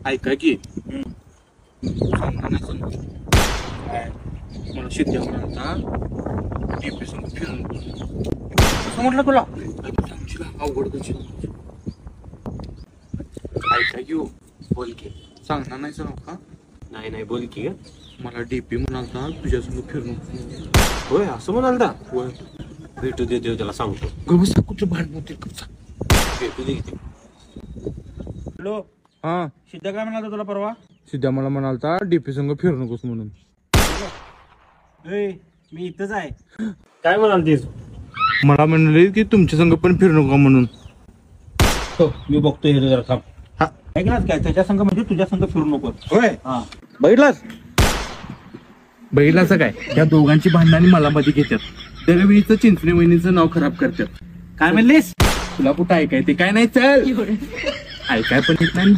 ऐका की मला सिद्ध्या म्हणाला डीपी संग फिरून कसं म्हटलं तुला अवघड तुझी ऐका की बोल की. सांगणार नाही सर का नाही नाही बोल की. मला डीपी म्हणालता तुझ्यासमोर फिरून होय असं म्हणाल दा. होय भेटू दे देव त्याला सांगतो. गबसा कुठं भांडण होते गबसा भेटू दे किती. हॅलो हा सिद्धा काय म्हणाला तुला परवा? सिद्ध्या मला म्हणालता डीपी संग फिरू नकोस म्हणून मी इथंच आहे. काय म्हणाल तीस? मला म्हणले की तुमच्या संग पण फिरू नका म्हणून मी बघतोय हे जरा थांब. हा. ऐकलास काय त्याच्या संघ म्हणजे तुझ्या संघ फिरू नको. होय हा बघितलास बघितलास काय या दोघांची भांडणाने मला मध्ये घेतात दरवेळीचं चिंचणे वहिनीचं नाव खराब करतात. काय म्हणलीस? तुला कुठं ऐकाय ते काय नाही चल ऐकाय पण येत नाही